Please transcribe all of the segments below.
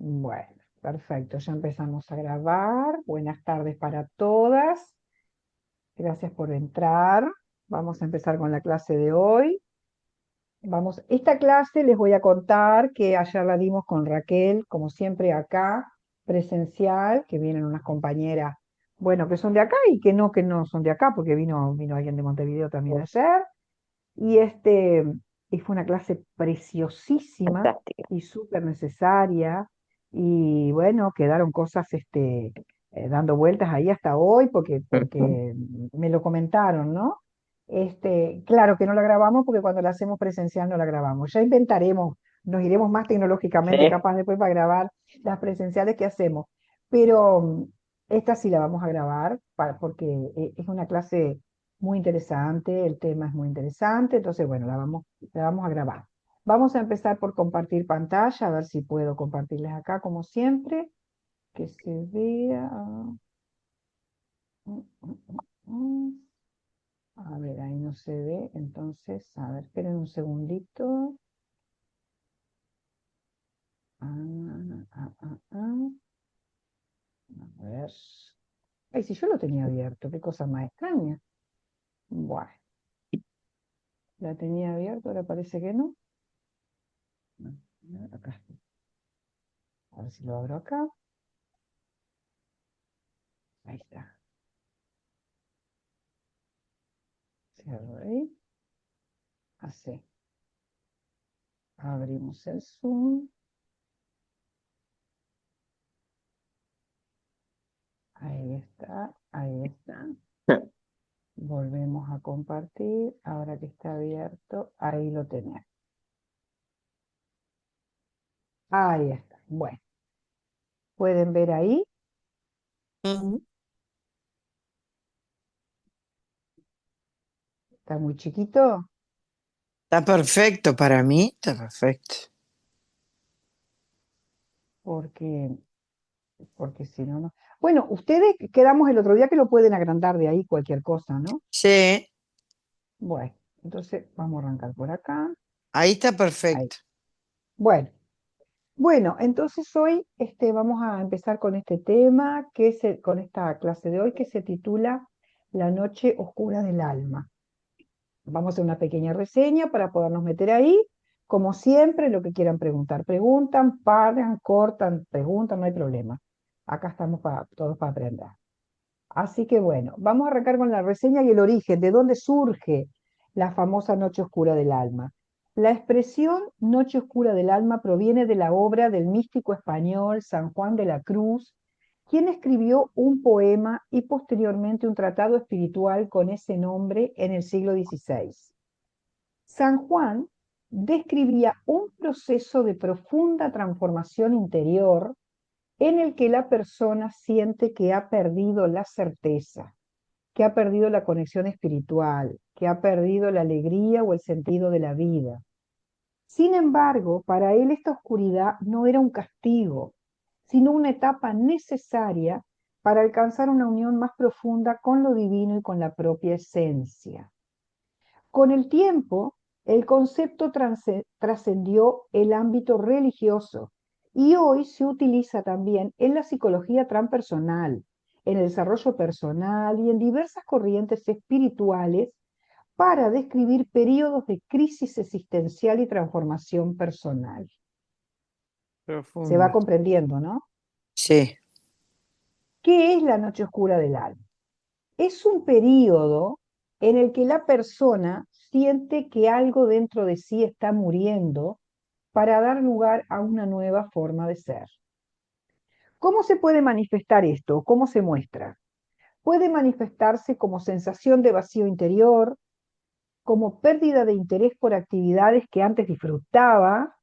Bueno, perfecto, ya empezamos a grabar. Buenas tardes para todas. Gracias por entrar. Vamos a empezar con la clase de hoy. Esta clase les voy a contar que ayer la dimos con Raquel, como siempre acá, presencial, que vienen unas compañeras, bueno, que son de acá y que no son de acá, porque vino alguien de Montevideo también ayer. Y y fue una clase preciosísima Fantástico. y súper necesaria. Y bueno, quedaron cosas dando vueltas ahí hasta hoy Ujú. porque me lo comentaron, ¿no? Claro que no la grabamos porque cuando la hacemos presencial no la grabamos. Ya inventaremos, nos iremos más tecnológicamente Sí. capaz después para grabar las presenciales que hacemos. Pero esta sí la vamos a grabar porque es una clase muy interesante, el tema es muy interesante, entonces bueno, la vamos a grabar. Vamos a empezar por compartir pantalla, a ver si puedo compartirles acá como siempre, que se vea. Mm, mm, mm. A ver, ahí no se ve, entonces, a ver, esperen un segundito. Ah. A ver. Ay, si yo lo tenía abierto, qué cosa más extraña. Bueno, la tenía abierto, ahora parece que no. Acá, a ver si lo abro acá. Ahí está. Cierro ahí. Así. Abrimos el Zoom. Ahí está, ahí está. Volvemos a compartir. Ahora que está abierto, ahí lo tenés. Ahí está. Bueno, pueden ver ahí. Ujú. Está muy chiquito Está perfecto para mí, está perfecto. porque, porque si no, no. Bueno, ustedes quedamos el otro día que lo pueden agrandar de ahí cualquier cosa, ¿no? Sí, Bueno, entonces vamos a arrancar por acá. ahí está Ahí. perfecto. Bueno. Bueno, entonces hoy vamos a empezar con este tema, con esta clase de hoy que se titula La noche oscura del alma. Vamos a hacer una pequeña reseña para podernos meter ahí. Como siempre, lo que quieran preguntar, preguntan, paran, cortan, preguntan, no hay problema. Acá estamos todos para aprender. Así que bueno, vamos a arrancar con la reseña y el origen, de dónde surge la famosa Noche Oscura del Alma. La expresión Noche Oscura del Alma proviene de la obra del místico español San Juan de la Cruz, quien escribió un poema y posteriormente un tratado espiritual con ese nombre en el siglo XVI. San Juan describía un proceso de profunda transformación interior en el que la persona siente que ha perdido la certeza, que ha perdido la conexión espiritual, que ha perdido la alegría o el sentido de la vida. Sin embargo, para él esta oscuridad no era un castigo, sino una etapa necesaria para alcanzar una unión más profunda con lo divino y con la propia esencia. Con el tiempo, el concepto trascendió el ámbito religioso y hoy se utiliza también en la psicología transpersonal, en el desarrollo personal y en diversas corrientes espirituales para describir periodos de crisis existencial y transformación personal. Se va Profundo. comprendiendo, ¿no? Sí. ¿Qué es la noche oscura del alma? Es un periodo en el que la persona siente que algo dentro de sí está muriendo para dar lugar a una nueva forma de ser. ¿Cómo se puede manifestar esto? ¿Cómo se muestra? Puede manifestarse como sensación de vacío interior, como pérdida de interés por actividades que antes disfrutaba,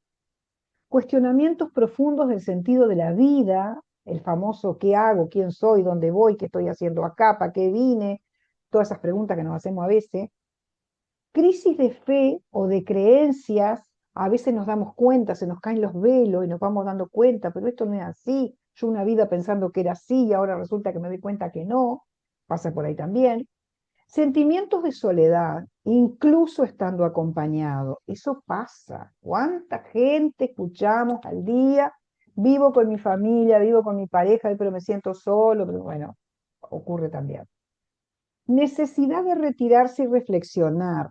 cuestionamientos profundos del sentido de la vida, el famoso ¿qué hago? ¿Quién soy? ¿Dónde voy? ¿Qué estoy haciendo acá? ¿Para qué vine? Todas esas preguntas que nos hacemos a veces. Crisis de fe o de creencias, a veces nos damos cuenta, se nos caen los velos y nos vamos dando cuenta, pero esto no es así. Yo una vida pensando que era así y ahora resulta que me doy cuenta que no. Pasa por ahí también. Sentimientos de soledad, incluso estando acompañado. Eso pasa. ¿Cuánta gente escuchamos al día vivo con mi familia, vivo con mi pareja, pero me siento solo, pero bueno, ocurre también. Necesidad de retirarse y reflexionar.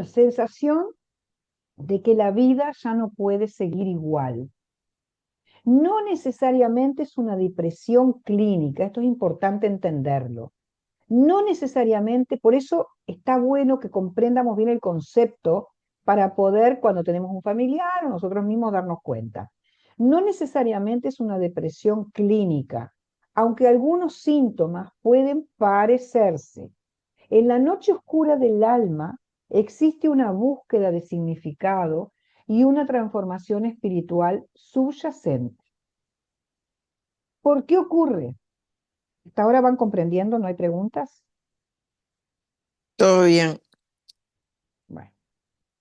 Sensación de que la vida ya no puede seguir igual. No necesariamente es una depresión clínica, esto es importante entenderlo. No necesariamente, por eso está bueno que comprendamos bien el concepto para poder, cuando tenemos un familiar o nosotros mismos, darnos cuenta. No necesariamente es una depresión clínica, aunque algunos síntomas pueden parecerse. En la noche oscura del alma existe una búsqueda de significado y una transformación espiritual subyacente. ¿Por qué ocurre? ¿Hasta ahora van comprendiendo? ¿No hay preguntas? Todo bien. Bueno,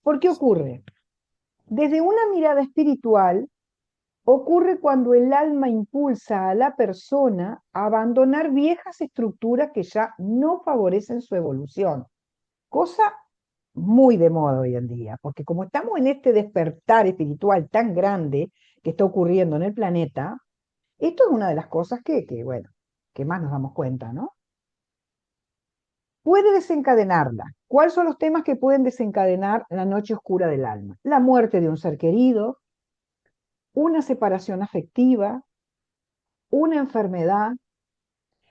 ¿por qué ocurre? Desde una mirada espiritual, ocurre cuando el alma impulsa a la persona a abandonar viejas estructuras que ya no favorecen su evolución. Cosa muy de moda hoy en día, porque como estamos en este despertar espiritual tan grande que está ocurriendo en el planeta, esto es una de las cosas bueno, que más nos damos cuenta, ¿no? Puede desencadenarla. ¿Cuáles son los temas que pueden desencadenar la noche oscura del alma? La muerte de un ser querido, una separación afectiva, una enfermedad,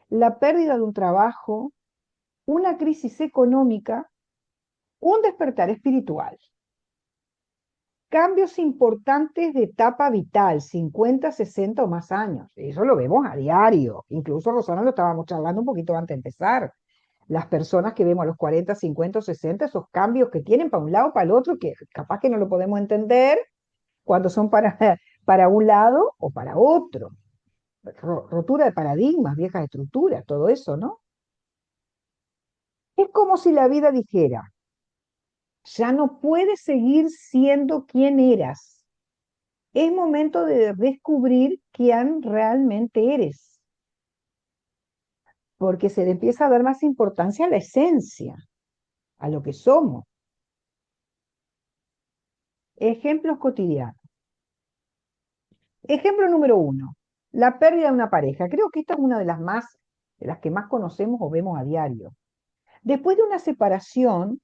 la pérdida de un trabajo, una crisis económica, un despertar espiritual. Cambios importantes de etapa vital, 50, 60 o más años. Eso lo vemos a diario. Incluso Rosana lo estábamos charlando un poquito antes de empezar. Las personas que vemos a los 40, 50 o 60, esos cambios que tienen para un lado, para el otro, que capaz que no lo podemos entender cuando son para, para un lado o para otro. Rotura de paradigmas, viejas estructuras, todo eso, ¿no? Es como si la vida dijera, ya no puedes seguir siendo quien eras. Es momento de descubrir quién realmente eres, porque se le empieza a dar más importancia a la esencia, a lo que somos. Ejemplos cotidianos. Ejemplo número uno, la pérdida de una pareja. Creo que esta es una de las que más conocemos o vemos a diario. Después de una separación,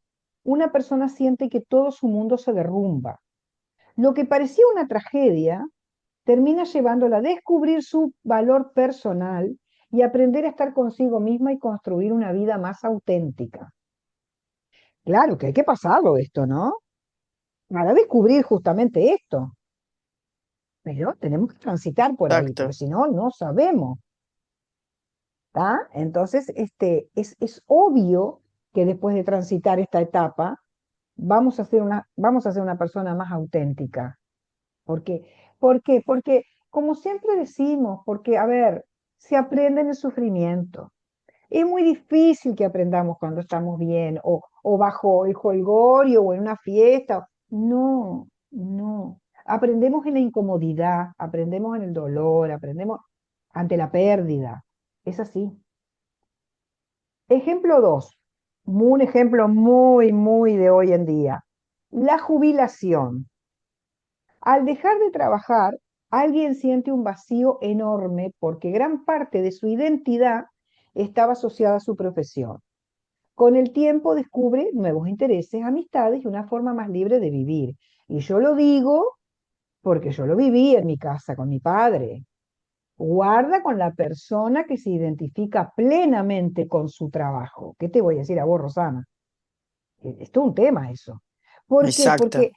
una persona siente que todo su mundo se derrumba. Lo que parecía una tragedia termina llevándola a descubrir su valor personal y aprender a estar consigo misma y construir una vida más auténtica. Claro que hay que pasarlo esto, ¿no? Para descubrir justamente esto. Pero tenemos que transitar por ahí, porque Exacto. si no, no sabemos. ¿Tá? Entonces, es obvio que después de transitar esta etapa, vamos a ser una persona más auténtica. ¿Por qué? ¿Por qué? Porque, como siempre decimos, porque, a ver, se aprende en el sufrimiento. Es muy difícil que aprendamos cuando estamos bien o bajo el jolgorio o en una fiesta. No, no. Aprendemos en la incomodidad, aprendemos en el dolor, aprendemos ante la pérdida. Es así. Ejemplo 2, un ejemplo muy, muy de hoy en día. La jubilación. Al dejar de trabajar, alguien siente un vacío enorme porque gran parte de su identidad estaba asociada a su profesión. Con el tiempo descubre nuevos intereses, amistades y una forma más libre de vivir. Y yo lo digo porque yo lo viví en mi casa con mi padre. Guarda con la persona que se identifica plenamente con su trabajo. ¿Qué te voy a decir a vos, Rosana? Es todo un tema eso. ¿Por qué? Exacto. Porque,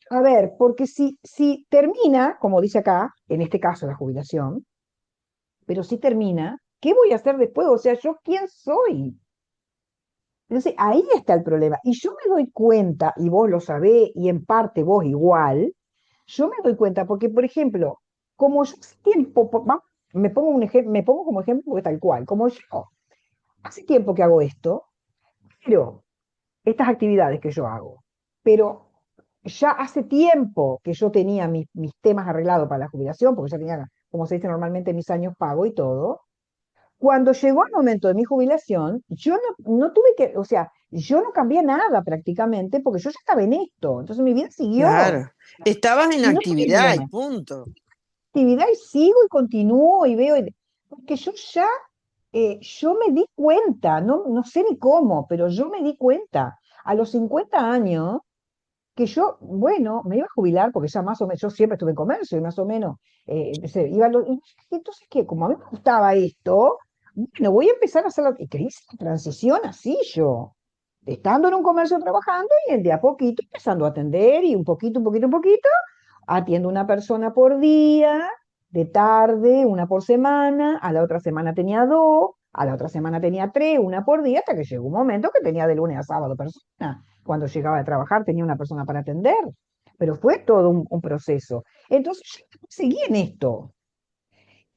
a ver, porque si termina, como dice acá, en este caso la jubilación, pero si termina, ¿qué voy a hacer después? O sea, ¿yo quién soy? Entonces, ahí está el problema. Y yo me doy cuenta, y vos lo sabés, y en parte vos igual, yo me doy cuenta, porque, por ejemplo, como yo hace tiempo, me pongo me pongo como ejemplo porque tal cual, como yo hace tiempo que hago esto, pero estas actividades que yo hago, pero ya hace tiempo que yo tenía mis temas arreglados para la jubilación, porque ya tenía, como se dice normalmente, mis años pago y todo. Cuando llegó el momento de mi jubilación, yo no tuve que, o sea, yo no cambié nada prácticamente porque yo ya estaba en esto. Entonces mi vida siguió Claro. Estabas en la y no tuve actividad y problema. punto. actividad y sigo y continúo y veo, porque yo ya, yo me di cuenta, no sé ni cómo, pero yo me di cuenta a los 50 años que yo, bueno, me iba a jubilar porque ya más o menos, yo siempre estuve en comercio y más o menos, iba y entonces que como a mí me gustaba esto, bueno, voy a empezar a hacer y que hice la transición así yo, estando en un comercio trabajando y de a poquito empezando a atender y un poquito, atiendo una persona por día, de tarde, una por semana, a la otra semana tenía dos, a la otra semana tenía tres, una por día, hasta que llegó un momento que tenía de lunes a sábado persona. Cuando llegaba de trabajar tenía una persona para atender, pero fue todo un proceso. Entonces yo seguí en esto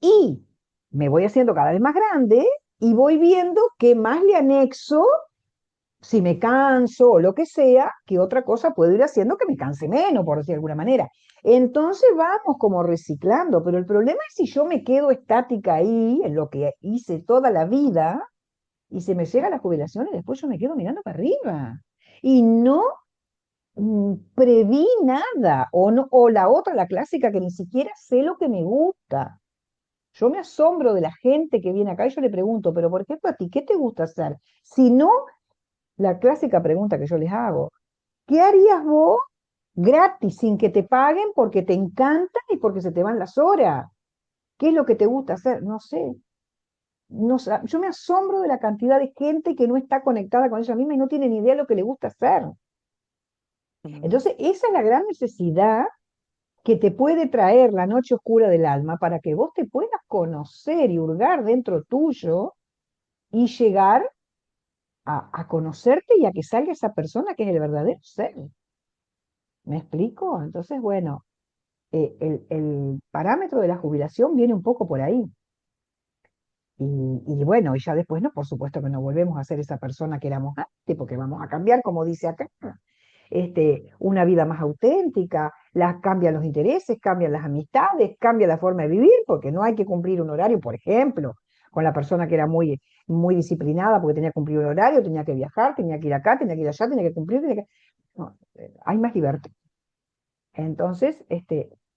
y me voy haciendo cada vez más grande y voy viendo qué más le anexo si me canso o lo que sea, que otra cosa puedo ir haciendo que me canse menos, por decir de alguna manera. Entonces vamos como reciclando, pero el problema es si yo me quedo estática ahí, en lo que hice toda la vida, y se me llega la jubilación y después yo me quedo mirando para arriba. Y no preví nada, o, no, o la otra, la clásica, que ni siquiera sé lo que me gusta. Yo me asombro de la gente que viene acá y yo le pregunto, pero por ejemplo, a ti, ¿qué te gusta hacer? Si no, la clásica pregunta que yo les hago, ¿qué harías vos gratis sin que te paguen porque te encanta y porque se te van las horas? ¿Qué es lo que te gusta hacer? No sé. No, yo me asombro de la cantidad de gente que no está conectada con ella misma y no tiene ni idea de lo que le gusta hacer. Mm. Entonces, esa es la gran necesidad que te puede traer la noche oscura del alma para que vos te puedas conocer y hurgar dentro tuyo y llegar a conocerte y a que salga esa persona que es el verdadero ser. ¿Me explico? Entonces, bueno, el parámetro de la jubilación viene un poco por ahí. Y bueno, y ya después, no, por supuesto que no volvemos a ser esa persona que éramos antes, porque vamos a cambiar, como dice acá, una vida más auténtica, cambian los intereses, cambian las amistades, cambia la forma de vivir, porque no hay que cumplir un horario, por ejemplo, con la persona que era muy disciplinada porque tenía que cumplir un horario, tenía que viajar, tenía que ir acá, tenía que ir allá, tenía que cumplir, no, hay más libertad. Entonces,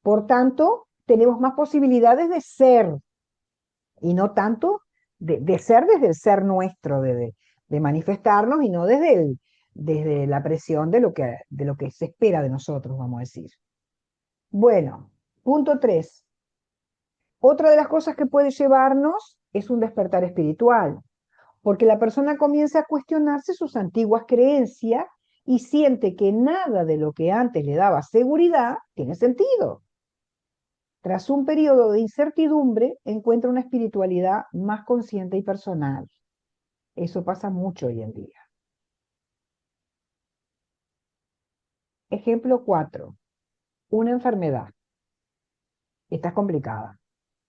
por tanto, tenemos más posibilidades de ser y no tanto de ser desde el ser nuestro, de manifestarnos y no desde la presión de lo que se espera de nosotros, vamos a decir. Bueno, punto 3. Otra de las cosas que puede llevarnos es un despertar espiritual, porque la persona comienza a cuestionarse sus antiguas creencias y siente que nada de lo que antes le daba seguridad tiene sentido. Tras un periodo de incertidumbre, encuentra una espiritualidad más consciente y personal. Eso pasa mucho hoy en día. Ejemplo 4. Una enfermedad. Esta es complicada.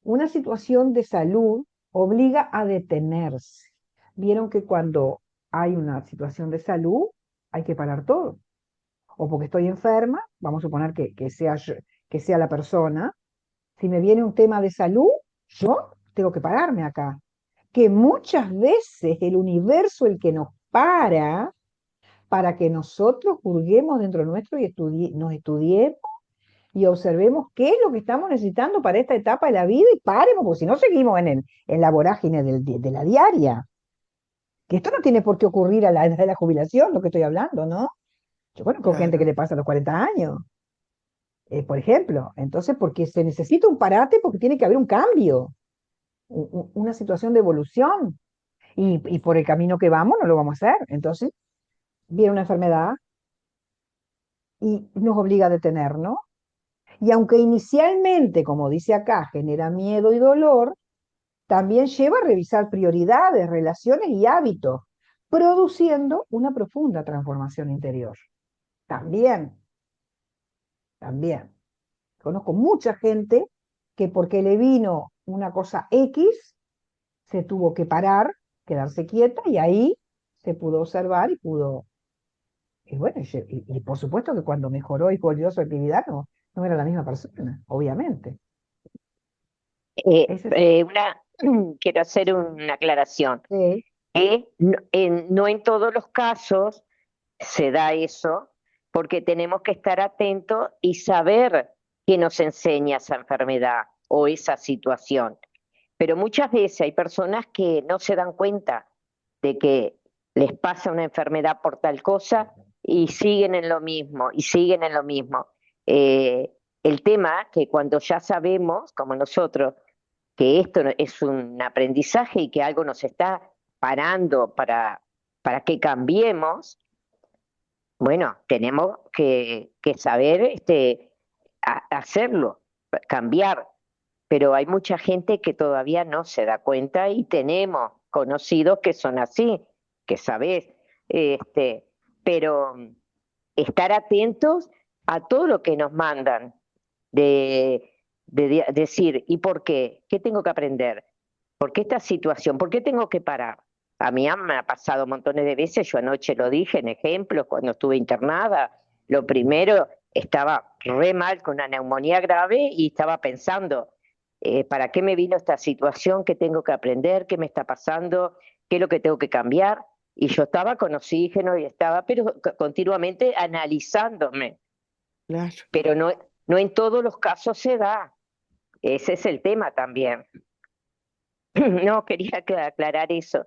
Una situación de salud obliga a detenerse. Vieron que cuando hay una situación de salud hay que parar todo. O porque estoy enferma, vamos a suponer que sea la persona. Si me viene un tema de salud, yo tengo que pararme acá. Que muchas veces el universo el que nos para que nosotros juzguemos dentro nuestro y nos estudiemos y observemos qué es lo que estamos necesitando para esta etapa de la vida y paremos, porque si no seguimos en la vorágine de la diaria. Que esto no tiene por qué ocurrir a la edad de la jubilación, lo que estoy hablando, ¿no? Yo conozco gente que Claro. le pasa a los 40 años, por ejemplo. Entonces, porque se necesita un parate, porque tiene que haber un cambio, una situación de evolución. Y por el camino que vamos, no lo vamos a hacer. Entonces, viene una enfermedad y nos obliga a detenernos. Y aunque inicialmente, como dice acá, genera miedo y dolor, también lleva a revisar prioridades, relaciones y hábitos, produciendo una profunda transformación interior. También, también. Conozco mucha gente que porque le vino una cosa X, se tuvo que parar, quedarse quieta y ahí se pudo observar y pudo. Y bueno, y por supuesto que cuando mejoró y volvió a su actividad, no era la misma persona, obviamente. Ese es Quiero hacer una aclaración. sí, No en todos los casos se da eso, porque tenemos que estar atentos y saber qué nos enseña esa enfermedad. o esa situación. Pero muchas veces hay personas que no se dan cuenta de que les pasa una enfermedad por tal cosa y siguen en lo mismo, y siguen en lo mismo. El tema que cuando ya sabemos, como nosotros, que esto es un aprendizaje y que algo nos está parando para que cambiemos, bueno, tenemos que saber hacerlo, cambiar, pero hay mucha gente que todavía no se da cuenta y tenemos conocidos que son así, que sabés, este, pero estar atentos a todo lo que nos mandan, de, decir, ¿y por qué? ¿Qué tengo que aprender? ¿Por qué esta situación? ¿Por qué tengo que parar? A mí me ha pasado montones de veces, yo anoche lo dije en ejemplos, cuando estuve internada, lo primero, estaba re mal con una neumonía grave y estaba pensando, ¿para qué me vino esta situación? ¿Qué tengo que aprender? ¿Qué me está pasando? ¿Qué es lo que tengo que cambiar? Y yo estaba con oxígeno y estaba, pero continuamente analizándome, Claro, pero no, no en todos los casos se da. Ese es el tema también. No, quería aclarar eso.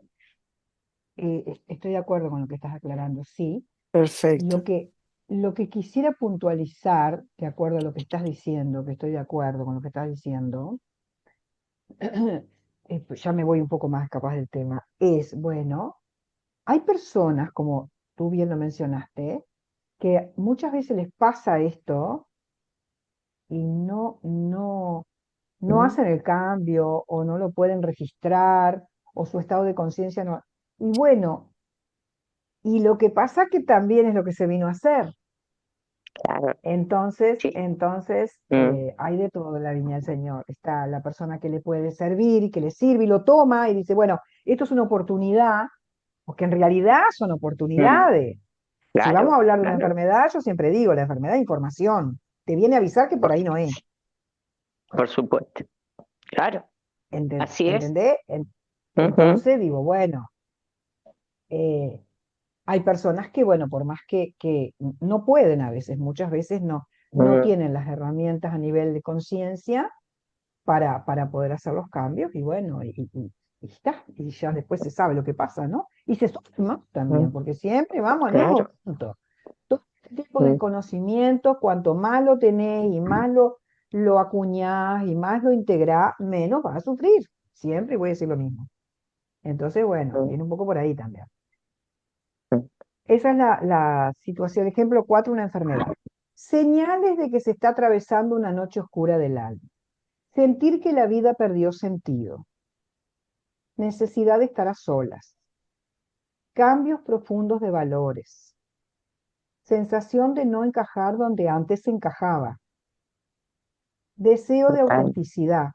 Estoy de acuerdo con lo que estás aclarando, sí. Lo perfecto. que, lo que quisiera puntualizar, de acuerdo a lo que estás diciendo, que estoy de acuerdo con lo que estás diciendo, pues ya me voy un poco más capaz del tema, es, bueno, hay personas, como tú bien lo mencionaste, que muchas veces les pasa esto y no Mm, hacen el cambio o no lo pueden registrar o su estado de conciencia no. Y bueno, y lo que pasa que también es lo que se vino a hacer. Claro, Entonces, sí. entonces Mm, hay de todo en la viña del Señor. Está la persona que le puede servir y que le sirve y lo toma y dice, bueno, esto es una oportunidad, porque en realidad son mm, oportunidades. Si vamos a claro, hablar de una claro, enfermedad, yo siempre digo, la enfermedad es información. Te viene a avisar que por por, ahí no es. por supuesto. Claro, así es. ¿Entendés? Ujú, Entonces digo, bueno, eh, hay personas que, bueno, por más que no pueden a veces, muchas veces no mm, tienen las herramientas a nivel de conciencia para poder hacer los cambios y bueno, y está, y ya después se sabe lo que pasa, ¿no? Y se suma mm, también, porque siempre vamos al mismo claro. punto. Todo este tipo de Mm, conocimientos, cuanto más lo tenés y más lo acuñás y más lo integrás, menos vas a sufrir. Siempre voy a decir lo mismo. Entonces, bueno, mm, viene un poco por ahí también. mm, Esa es la situación. Ejemplo 4, una enfermedad. Señales de que se está atravesando una noche oscura del alma. Sentir que la vida perdió sentido. Necesidad de estar a solas. Cambios profundos de valores. Sensación de no encajar donde antes se encajaba. Deseo de total. autenticidad.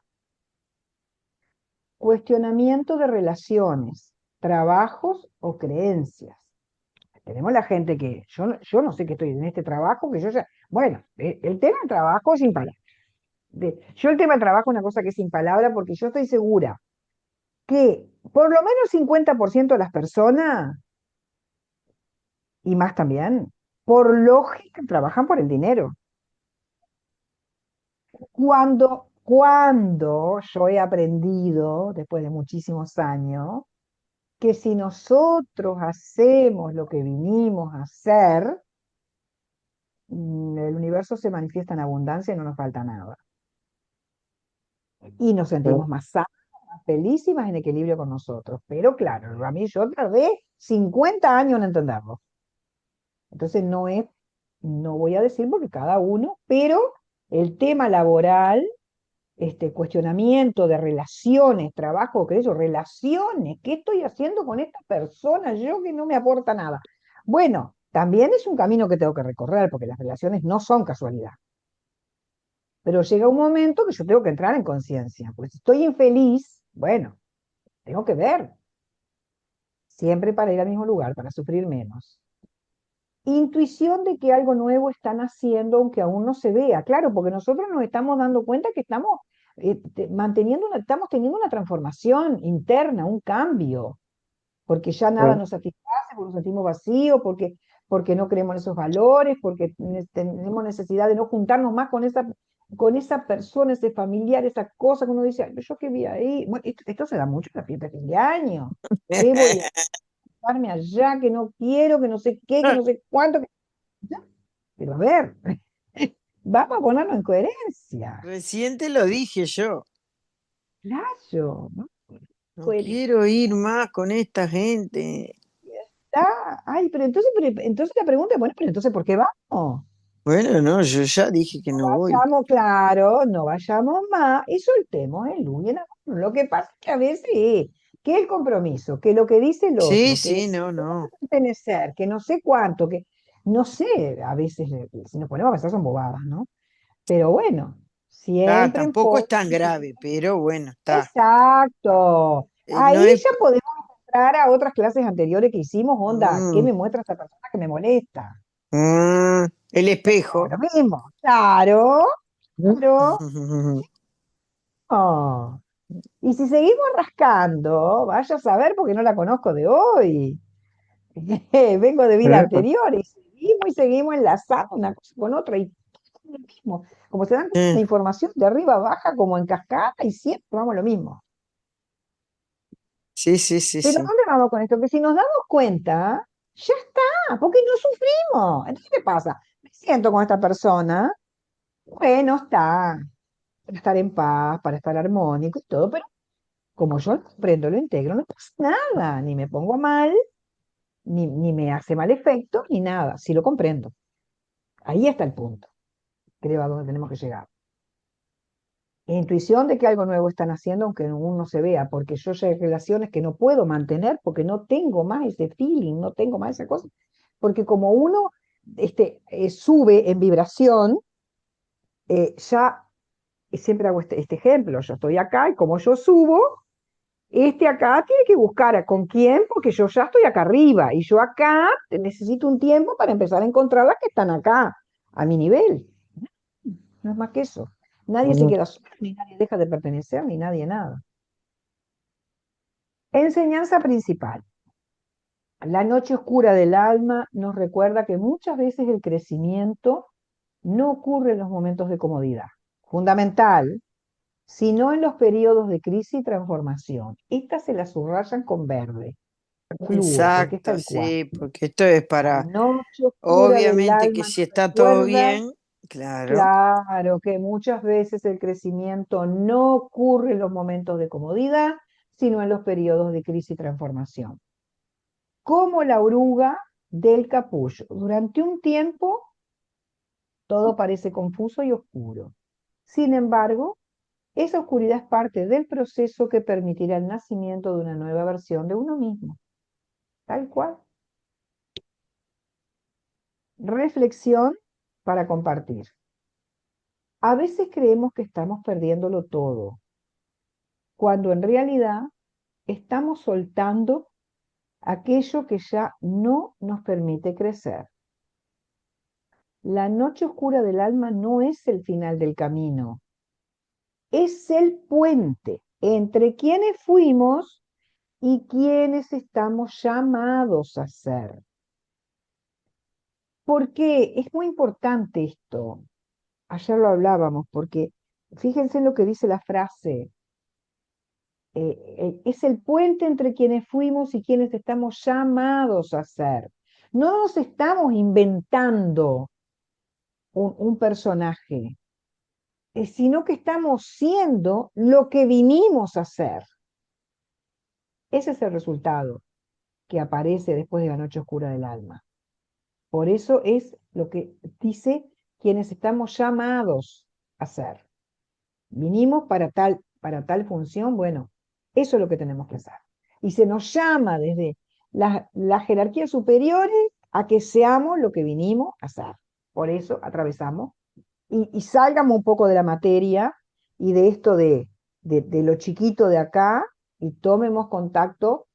Cuestionamiento de relaciones, trabajos o creencias. Tenemos la gente que yo no sé que estoy en este trabajo, que yo ya, bueno, el tema del trabajo es sin palabras. Yo el tema del trabajo es una cosa que es sin palabras porque yo estoy segura que por lo menos 50% de las personas, y más también, por lógica, trabajan por el dinero. Cuando yo he aprendido, después de muchísimos años, que si nosotros hacemos lo que vinimos a hacer, el universo se manifiesta en abundancia y no nos falta nada. Y nos Mm, sentimos más sanos, más felices y más en equilibrio con nosotros. Pero claro, a mí yo tardé 50 años en entenderlo. Entonces no voy a decir porque cada uno, pero el tema laboral, este cuestionamiento de relaciones, trabajo, qué sé yo, relaciones, ¿qué estoy haciendo con esta persona? Yo que no me aporta nada. Bueno, también es un camino que tengo que recorrer porque las relaciones no son casualidad. Pero llega un momento que yo tengo que entrar en conciencia, porque si estoy infeliz, bueno, tengo que ver, siempre para ir al mismo lugar, para sufrir menos. Intuición de que algo nuevo están haciendo, aunque aún no se vea. Claro, porque nosotros nos estamos dando cuenta que estamos estamos teniendo una transformación interna, un cambio, porque ya nada mm, nos satisface, porque nos sentimos vacíos, porque no creemos en esos valores, porque tenemos necesidad de no juntarnos más con esa. con esa persona, ese familiar, esa cosa que uno dice, "Ay, yo qué vi ahí". Bueno, esto se da mucho en la fiesta de fin de año. ¿Qué voy a darme allá? Que no quiero, que no sé qué, que no sé cuánto. Ya, pero a ver, vamos a ponerlo en coherencia. Recién te lo dije yo. Claro, ¿no? No Coherencia. quiero ir más con esta gente. Ay, pero entonces la pregunta es, bueno, pero entonces ¿por qué vamos? Bueno, no, yo ya dije que no voy. Vayamos, claro, no vayamos más y soltemos el luz y el amor. Lo que pasa es que a veces, que el compromiso, que lo que dice el Sí, otro, sí, que no, tengo que no. pertenecer, que no sé cuánto, que no sé, a veces, si nos ponemos a pensar son bobadas, ¿no? Pero bueno, siempre en Tampoco es pos tan de que... grave, pero bueno, está. Exacto. No Ahí es. ya podemos entrar a otras clases anteriores que hicimos, onda, ¿qué mm, me muestra esta persona que me molesta? el No, espejo. lo mismo. Claro, claro. Oh. Y si seguimos rascando, vaya a saber porque no la conozco de hoy. Vengo de vida anterior y seguimos enlazando una cosa con otra y todo lo mismo. Como se dan cuenta, la Eh, información de arriba abaja como en cascada y siempre vamos lo mismo. Sí, sí, sí, Pero sí. ¿dónde vamos con esto? Que si nos damos cuenta, ya está, porque no sufrimos. Entonces, ¿qué pasa? Me siento con esta persona, bueno, está, para estar en paz, para estar armónico y todo, pero como yo lo comprendo, lo integro, no pasa nada, ni me pongo mal, ni me hace mal efecto, ni nada, si lo comprendo. Ahí está el punto, creo, a donde tenemos que llegar. Intuición de que algo nuevo están haciendo, aunque aún no se vea, porque yo ya hay relaciones que no puedo mantener porque no tengo más ese feeling, no tengo más esa cosa, porque como uno sube en vibración, ya siempre hago este ejemplo, yo estoy acá y como yo subo, este acá tiene que buscar a con quién, porque yo ya estoy acá arriba y yo acá necesito un tiempo para empezar a encontrar las que están acá, a mi nivel. No es más que eso. Nadie se queda solo, ni nadie deja de pertenecer, ni nadie nada. Enseñanza principal. La noche oscura del alma nos recuerda que muchas veces el crecimiento no ocurre en los momentos de comodidad. Fundamental, sino en los periodos de crisis y transformación. Estas se las subrayan con verde, fluo, porque es Exacto, tal cual. sí, porque esto es La para, noche oscura del obviamente que alma si nos está todo recuerda, bien, claro, claro, que muchas veces el crecimiento no ocurre en los momentos de comodidad, sino en los periodos de crisis y transformación. Como la oruga del capullo. Durante un tiempo todo parece confuso y oscuro. Sin embargo, esa oscuridad es parte del proceso que permitirá el nacimiento de una nueva versión de uno mismo. Tal cual. Reflexión para compartir. A veces creemos que estamos perdiéndolo todo, cuando en realidad estamos soltando aquello que ya no nos permite crecer. La noche oscura del alma no es el final del camino, es el puente entre quienes fuimos y quienes estamos llamados a ser. Porque es muy importante esto. Ayer lo hablábamos, porque fíjense en lo que dice la frase. Es el puente entre quienes fuimos y quienes estamos llamados a ser. No nos estamos inventando un personaje, sino que estamos siendo lo que vinimos a ser. Ese es el resultado que aparece después de la noche oscura del alma. Por eso es lo que dice quienes estamos llamados a ser. Vinimos para tal función, bueno, eso es lo que tenemos que hacer. Y se nos llama desde las jerarquías superiores a que seamos lo que vinimos a hacer. Por eso atravesamos y salgamos un poco de la materia y de esto de lo chiquito de acá y tomemos contacto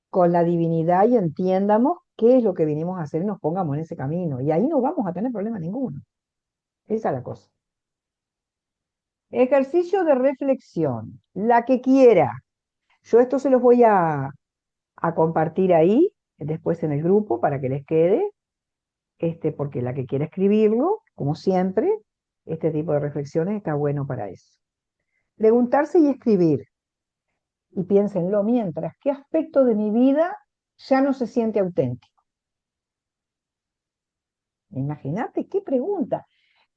con la divinidad y entiendamos qué es lo que vinimos a hacer y nos pongamos en ese camino. Y ahí no vamos a tener problema ninguno. Esa es la cosa. Ejercicio de reflexión, la que quiera. Yo esto se los voy a compartir ahí, después en el grupo, para que les quede, porque la que quiera escribirlo, como siempre. Este tipo de reflexiones está bueno para eso. Preguntarse y escribir, y piénsenlo mientras, ¿qué aspecto de mi vida ya no se siente auténtico? Imagínate qué pregunta.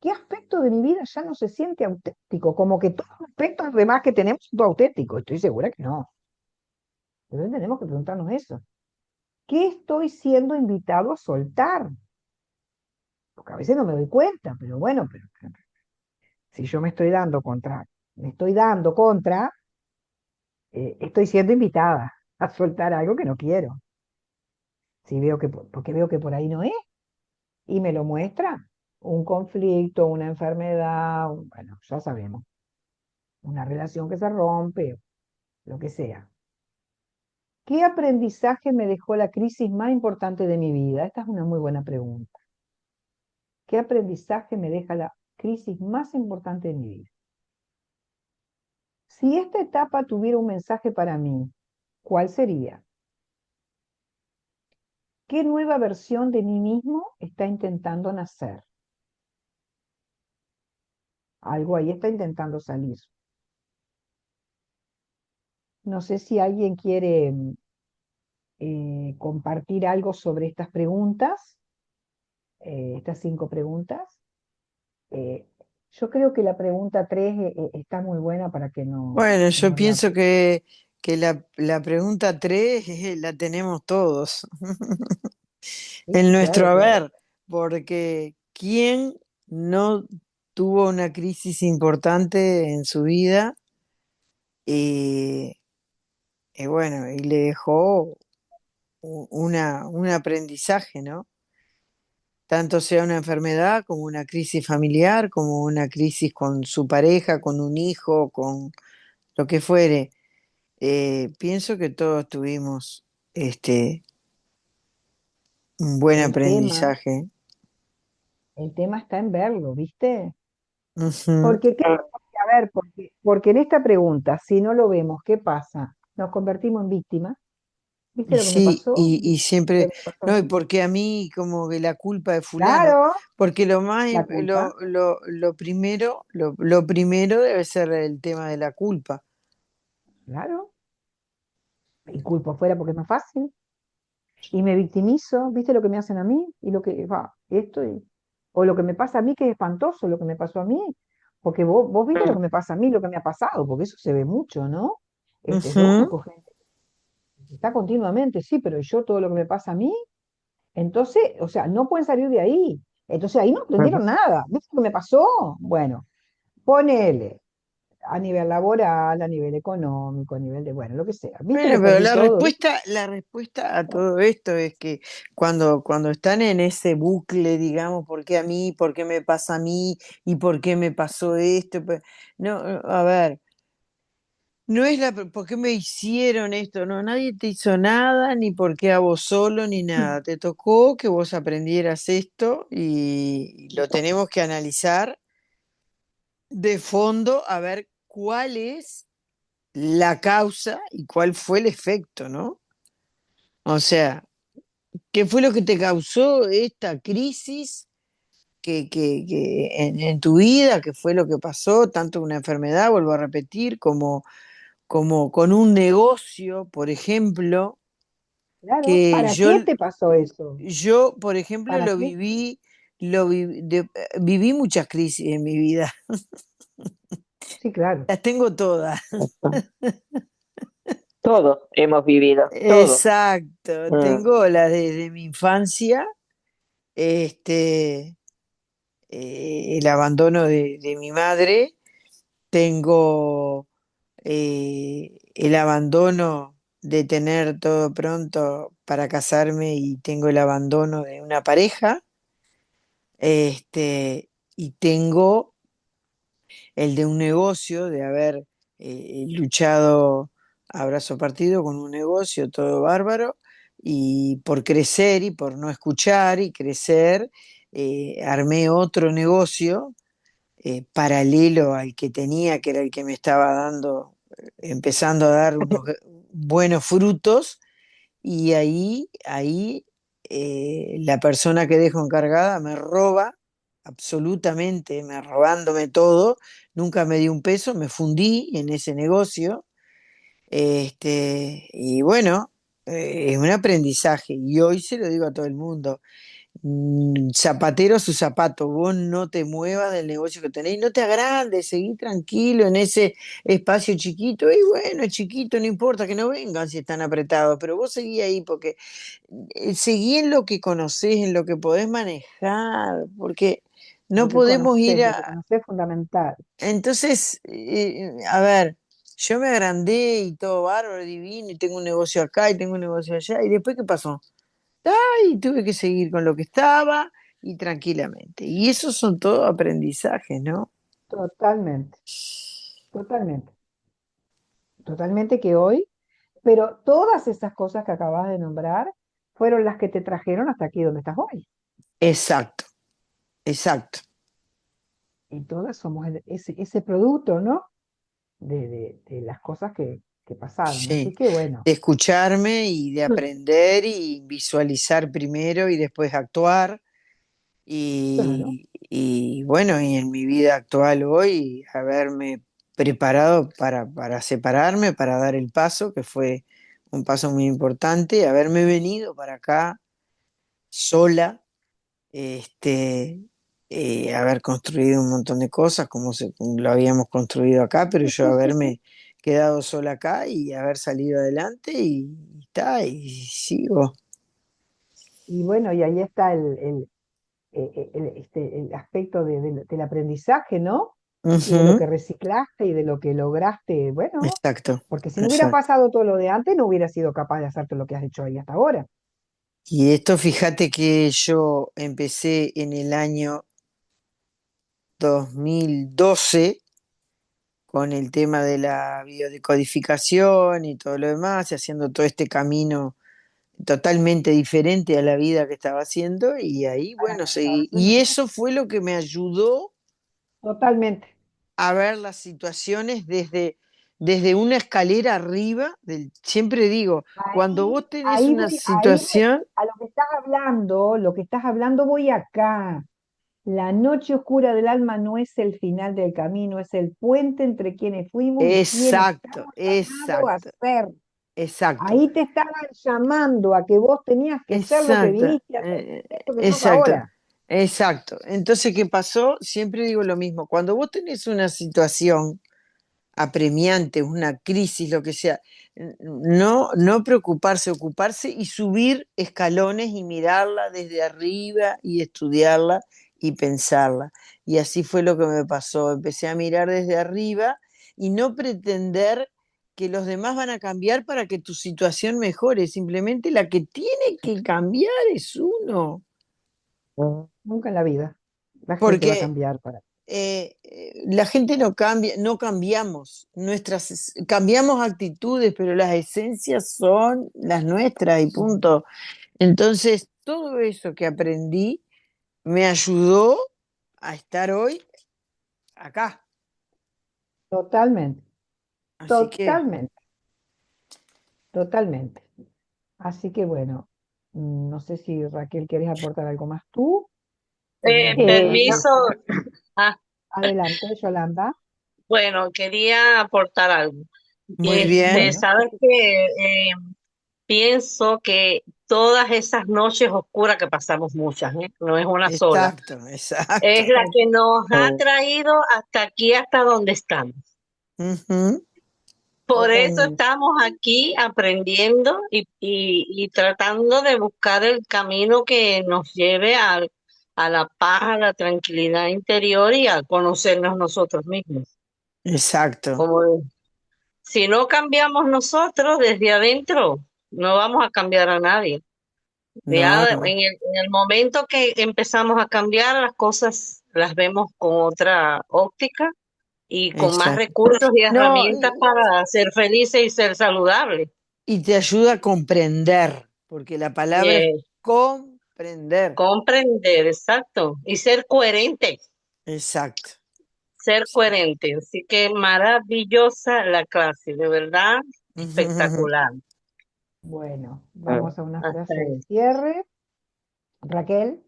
¿Qué aspecto de mi vida ya no se siente auténtico? Como que todos los aspectos demás que tenemos son auténticos. Estoy segura que no. Pero tenemos que preguntarnos eso. ¿Qué estoy siendo invitado a soltar? Porque a veces no me doy cuenta, pero bueno, pero si yo me estoy dando contra, estoy siendo invitada a soltar algo que no quiero. Si veo que, porque veo que por ahí no es, y me lo muestra un conflicto, una enfermedad, bueno, ya sabemos, una relación que se rompe, lo que sea. ¿Qué aprendizaje me dejó la crisis más importante de mi vida? Esta es una muy buena pregunta. ¿Qué aprendizaje me deja la crisis más importante de mi vida? Si esta etapa tuviera un mensaje para mí, ¿cuál sería? ¿Qué nueva versión de mí mismo está intentando nacer? Algo ahí está intentando salir. No sé si alguien quiere compartir algo sobre estas preguntas, estas 5 preguntas. Eh, yo creo que la pregunta 3 está muy buena para que Bueno, yo nos la... pienso que la pregunta 3 la tenemos todos Sí, en sí, nuestro claro, claro. haber, porque ¿quién no tuvo una crisis importante en su vida? Y, y bueno, y le dejó un aprendizaje, ¿no? Tanto sea una enfermedad como una crisis familiar, como una crisis con su pareja, con un hijo, con lo que fuere. Pienso que todos tuvimos un buen El tema, aprendizaje. el tema está en verlo, ¿viste? Ujú. Porque, a ver, porque en esta pregunta, si no lo vemos, ¿qué pasa? Nos convertimos en víctimas. ¿Viste Y lo que me sí, pasó? y ¿Viste lo que siempre, me pasó a no, y mí? porque a mí como que la culpa de fulano, Claro, porque lo más, la culpa, lo primero debe ser el tema de la culpa. claro. Y culpo afuera porque es más fácil. Y me victimizo, ¿viste lo que me hacen a mí? Y lo que va, o lo que me pasa a mí, que es espantoso lo que me pasó a mí, porque vos viste lo que me pasa a mí, lo que me ha pasado, porque eso se ve mucho, ¿no? Yo Ujú. conozco gente que está continuamente, sí, pero yo todo lo que me pasa a mí, entonces, o sea, no pueden salir de ahí. Entonces ahí no aprendieron nada. ¿Viste lo que me pasó? Bueno, ponele a nivel laboral, a nivel económico, a nivel de, bueno, lo que sea. ¿Viste que Bueno, pero perdí todo? ¿Viste? la respuesta a todo esto es que cuando están en ese bucle, digamos, ¿por qué a mí? ¿Por qué me pasa a mí? ¿Y por qué me pasó esto? No, a ver, no es por qué me hicieron esto, no, nadie te hizo nada, ni por qué a vos solo, ni nada. Te tocó que vos aprendieras esto y lo tenemos que analizar de fondo a ver cuál es la causa y cuál fue el efecto, ¿no? O sea, ¿qué fue lo que te causó esta crisis que en tu vida? ¿Qué fue lo que pasó? Tanto una enfermedad, vuelvo a repetir, como con un negocio, por ejemplo, Claro, que ¿para qué te pasó eso? yo por ejemplo, ¿Para qué? viví muchas crisis en mi vida, Sí, claro. las tengo todas. Todo hemos vivido, todo. Exacto, Mm. tengo las desde mi infancia, este, el abandono de mi madre. Tengo el abandono de tener todo pronto para casarme y tengo el abandono de una pareja, y tengo el de un negocio, de haber luchado a brazo partido con un negocio todo bárbaro y por crecer y por no escuchar y crecer, armé otro negocio paralelo al que tenía, que era el que me estaba dando, empezando a dar unos buenos frutos, y ahí la persona que dejo encargada me roba absolutamente, robándome todo, nunca me di un peso, me fundí en ese negocio, y bueno, es un aprendizaje, y hoy se lo digo a todo el mundo. Zapatero a su zapato, vos no te muevas del negocio que tenés, no te agrandes, seguí tranquilo en ese espacio chiquito, y bueno, es chiquito, no importa que no vengan si están apretados, pero vos seguí ahí porque seguí en lo que conocés, en lo que podés manejar, porque no podemos ir lo que a... conocés es fundamental. Entonces, a ver, yo me agrandé y todo bárbaro, divino, y tengo un negocio acá y tengo un negocio allá, y después, ¿qué pasó? Y tuve que seguir con lo que estaba y tranquilamente. Y esos son todos aprendizajes, ¿no? Totalmente, totalmente, totalmente que hoy, pero todas esas cosas que acabas de nombrar fueron las que te trajeron hasta aquí donde estás hoy. Exacto, exacto. Y todas somos ese producto, ¿no? De las cosas que pasaron. Así Sí, que bueno, de escucharme y de aprender y visualizar primero y después actuar. claro. Y bueno, y en mi vida actual hoy, haberme preparado para separarme, para dar el paso, que fue un paso muy importante, haberme venido para acá sola, este, haber construido un montón de cosas como lo habíamos construido acá, pero yo haberme quedado sola acá y haber salido adelante y está, y sigo. Y bueno, y ahí está el aspecto del aprendizaje, ¿no? Y de lo Ujú, que reciclaste y de lo que lograste, bueno, exacto, porque si no hubiera exacto. pasado todo lo de antes, no hubieras sido capaz de hacerte lo que has hecho ahí hasta ahora. Y esto, fíjate que yo empecé en el año 2012 con el tema de la biodecodificación y todo lo demás, y haciendo todo este camino totalmente diferente a la vida que estaba haciendo, y ahí, bueno, Estaba seguí. haciendo, Y ¿no? eso fue lo que me ayudó Totalmente. a ver las situaciones desde una escalera arriba. Siempre digo, cuando Ahí, vos tenés una ahí voy, situación, a lo que estás hablando voy acá. La noche oscura del alma no es el final del camino, es el puente entre quienes fuimos y quienes exacto, estamos llamados a exacto, ser. exacto, Ahí te estaban llamando a que vos tenías que ser lo que exacto, viniste a ser, esto que sos exacto, ahora. exacto. Entonces, ¿qué pasó? Siempre digo lo mismo, cuando vos tenés una situación apremiante, una crisis, lo que sea, no preocuparse, ocuparse y subir escalones y mirarla desde arriba y estudiarla y pensarla. Y así fue lo que me pasó. Empecé a mirar desde arriba y no pretender que los demás van a cambiar para que tu situación mejore. Simplemente la que tiene que cambiar es uno. Nunca en la vida la gente va a Porque cambiar para. la gente no cambia, no cambiamos, cambiamos actitudes, pero las esencias son las nuestras y punto. Entonces, todo eso que aprendí me ayudó a estar hoy acá. Totalmente, Así que, totalmente, totalmente. Así que bueno, no sé si Raquel quieres aportar algo más tú. No, Permiso. Ah, Adelante, Yolanda. bueno, quería aportar algo. muy bien, Bueno, Sabes que pienso que todas esas noches oscuras que pasamos muchas, ¿eh? No es una sola, exacto, es exacto. la que nos ha oh, traído hasta aquí, hasta donde estamos. Ujú, Por eso totalmente. estamos aquí aprendiendo y tratando de buscar el camino que nos lleve a la paz, a la tranquilidad interior y a conocernos nosotros mismos. exacto. Como si no cambiamos nosotros desde adentro, no vamos a cambiar a nadie. No, Ya no, en el momento que empezamos a cambiar, las cosas las vemos con otra óptica y con más exacto. recursos y No, herramientas para ser felices y ser saludables. y te ayuda a comprender, porque la palabra es Eh, comprender. Comprender, exacto, y ser coherente, Exacto. ser coherente. Así que maravillosa la clase, de verdad, espectacular. Bueno, vamos a una Hasta frase de ahí. cierre. Raquel.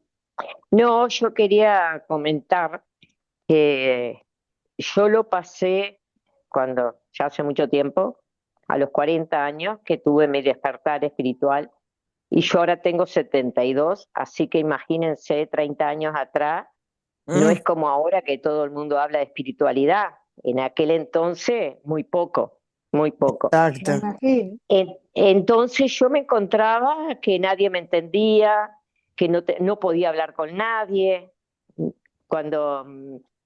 No, yo quería comentar que yo lo pasé cuando, ya hace mucho tiempo, a los 40 años, que tuve mi despertar espiritual, y yo ahora tengo 72, así que imagínense, 30 años atrás, no es Mm, como ahora que todo el mundo habla de espiritualidad. En aquel entonces, muy poco, muy poco. Me exacto. imagino. Entonces yo me encontraba que nadie me entendía, que no podía hablar con nadie. Cuando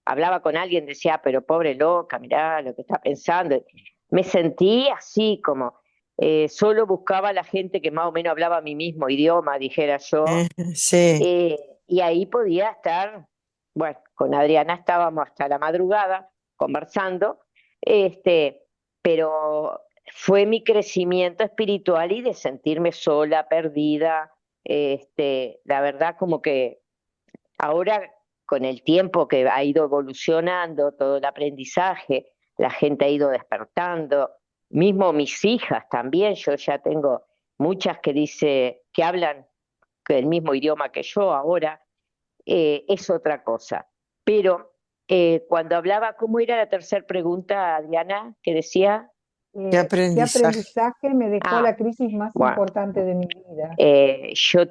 hablaba con alguien decía, "Ah, pero pobre loca, mirá lo que está pensando". Me sentí así como, solo buscaba a la gente que más o menos hablaba mi mismo idioma, dijera yo, Eh, sí, eh, y ahí podía estar, bueno, con Adriana estábamos hasta la madrugada conversando, pero fue mi crecimiento espiritual y de sentirme sola, perdida, la verdad como que ahora con el tiempo que ha ido evolucionando todo el aprendizaje, la gente ha ido despertando, mismo mis hijas también, yo ya tengo muchas que hablan el mismo idioma que yo ahora, es otra cosa. Pero cuando hablaba, ¿cómo era la tercera pregunta, Diana, que decía? qué ¿Qué aprendizaje. aprendizaje me dejó Ah, la crisis más bueno, importante de mi vida? yo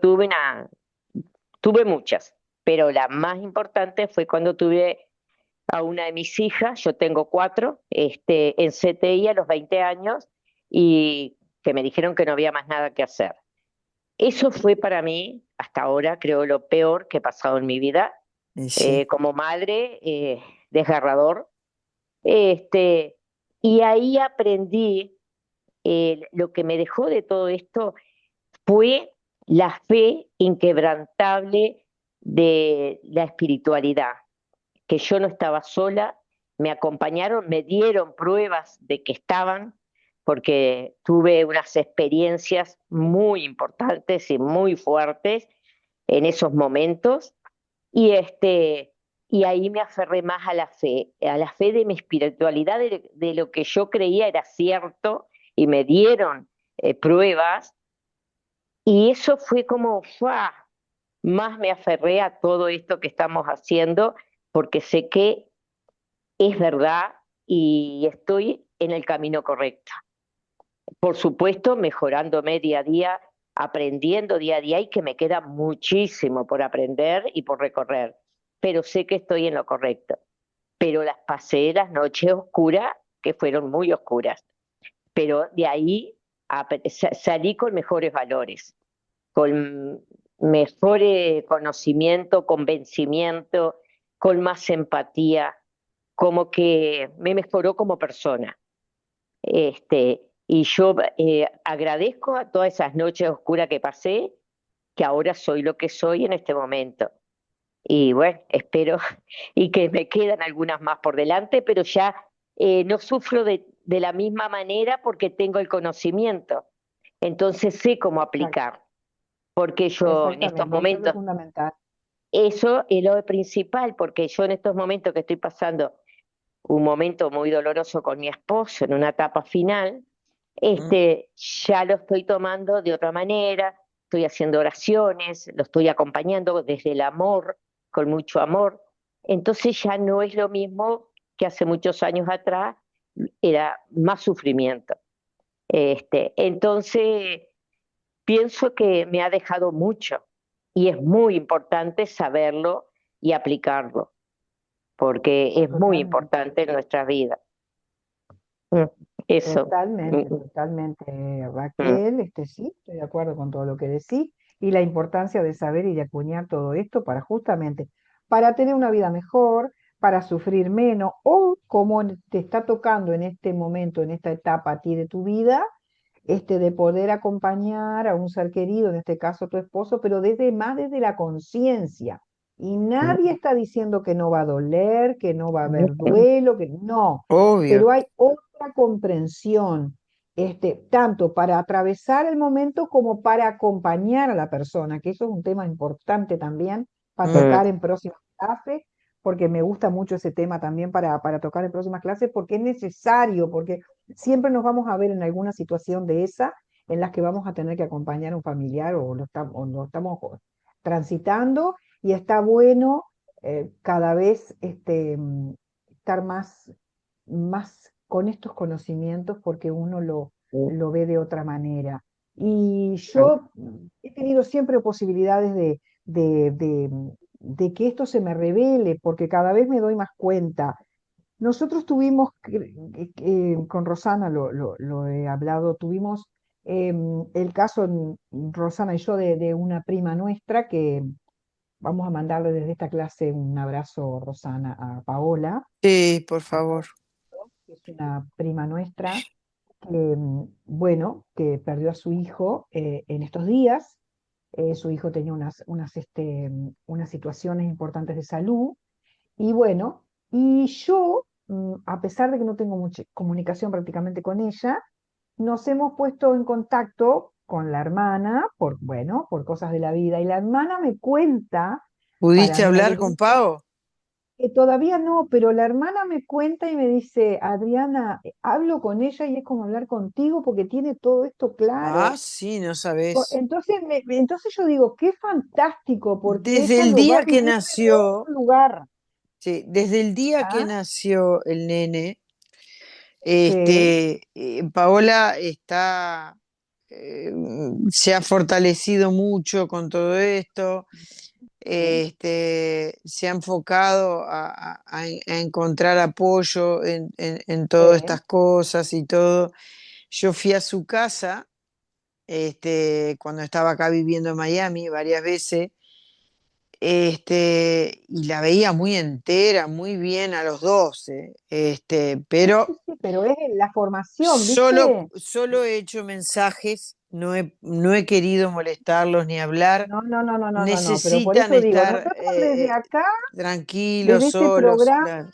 tuve muchas, pero la más importante fue cuando tuve a una de mis hijas, yo tengo cuatro, en CTI a los 20 años y que me dijeron que no había más nada que hacer. Eso fue para mí, hasta ahora, creo lo peor que he pasado en mi vida. Y sí. Como madre, desgarrador. Este, y ahí aprendí, lo que me dejó de todo esto fue la fe inquebrantable de la espiritualidad, que yo no estaba sola, me acompañaron, me dieron pruebas de que estaban, porque tuve unas experiencias muy importantes y muy fuertes en esos momentos, y y ahí me aferré más a la fe de mi espiritualidad, de lo que yo creía era cierto, y me dieron pruebas, y eso fue como, ¡fua! Más me aferré a todo esto que estamos haciendo, porque sé que es verdad y estoy en el camino correcto. Por supuesto, mejorándome día a día, aprendiendo día a día y que me queda muchísimo por aprender y por recorrer, pero sé que estoy en lo correcto. Pero las pasé las noches oscuras, que fueron muy oscuras, pero de ahí salí con mejores valores, con mejor conocimiento, convencimiento, con más empatía, como que me mejoró como persona. Y yo agradezco a todas esas noches oscuras que pasé, que ahora soy lo que soy en este momento. Y bueno, espero y que me quedan algunas más por delante, pero ya no sufro de la misma manera porque tengo el conocimiento. Entonces sé cómo Exact- aplicar, porque yo en estos Exactamente, eso es lo momentos, fundamental. eso es lo principal, porque yo en estos momentos que estoy pasando un momento muy doloroso con mi esposo en una etapa final, Mm, ya lo estoy tomando de otra manera, estoy haciendo oraciones, lo estoy acompañando desde el amor, con mucho amor. Entonces ya no es lo mismo que hace muchos años atrás, era más sufrimiento. Entonces pienso que me ha dejado mucho y es muy importante saberlo y aplicarlo, porque es muy Totalmente. importante en nuestra vida. Mm, Eso. Totalmente, Mm, totalmente, mm, Raquel, sí, estoy de acuerdo con todo lo que decís y la importancia de saber y de acuñar todo esto para justamente, para tener una vida mejor, para sufrir menos o como te está tocando en este momento, en esta etapa a ti de tu vida, de poder acompañar a un ser querido, en este caso tu esposo, pero desde la conciencia. Y nadie mm, está diciendo que no va a doler, que no va a haber mm. duelo, que no, obvio. pero hay otra comprensión, tanto para atravesar el momento como para acompañar a la persona, que eso es un tema importante también para Mm, tocar en próximas clases, porque me gusta mucho ese tema también para tocar en próximas clases, porque es necesario, porque siempre nos vamos a ver en alguna situación de esa en las que vamos a tener que acompañar a un familiar o lo estamos transitando y está bueno cada vez estar más con estos conocimientos porque uno lo ve de otra manera. Y yo he tenido siempre posibilidades de que esto se me revele, porque cada vez me doy más cuenta. Nosotros tuvimos, con Rosana lo he hablado, tuvimos el caso, Rosana y yo, de una prima nuestra que vamos a mandarle desde esta clase un abrazo, Rosana, a Paola, Sí, por favor. que es una prima nuestra, que, bueno, que perdió a su hijo en estos días. Su hijo tenía unas situaciones importantes de salud. Y bueno, y yo, a pesar de que no tengo mucha comunicación prácticamente con ella, nos hemos puesto en contacto con la hermana bueno, por cosas de la vida. Y la hermana me cuenta, para ¿Pudiste mi hablar con alegría, Pau? que todavía no, pero la hermana me cuenta y me dice, Adriana, hablo con ella y es como hablar contigo porque tiene todo esto Ah, claro. sí, no sabés. Entonces yo digo, qué fantástico, porque Desde ella el lo va a día que vivir desde nació, otro lugar. sí, desde el día que ¿Ah? nació el nene, Sí, Paola se ha fortalecido mucho con todo esto, sí, se ha enfocado a encontrar apoyo en todas sí. estas cosas y todo. Yo fui a su casa, cuando estaba acá viviendo en Miami varias veces, y la veía muy entera, muy bien a los 12, Sí, pero sí, sí, pero es la formación, solo, ¿viste? solo he hecho mensajes, no he querido molestarlos ni hablar. No, no, no, no, no, no, no, pero por Necesitan eso digo, estar nosotros desde acá, tranquilos, desde este solos, programa, claro.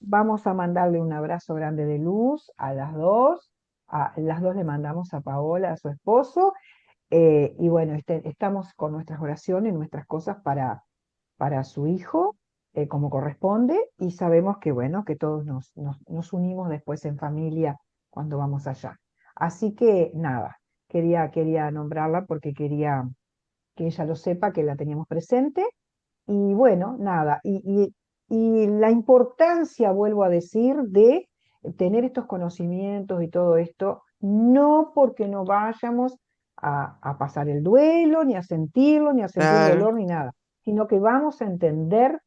vamos a mandarle un abrazo grande de luz a las dos. A las dos le mandamos a Paola, a su esposo, y bueno, estamos con nuestras oraciones, nuestras cosas para su hijo, como corresponde, y sabemos que, bueno, que todos nos unimos después en familia cuando vamos allá. Así que nada, quería nombrarla porque quería que ella lo sepa, que la teníamos presente, y bueno, nada, y la importancia, vuelvo a decir, de tener estos conocimientos y todo esto, no porque no vayamos a pasar el duelo, ni a sentirlo, ni a sentir Claro, dolor, ni nada, sino que vamos a entender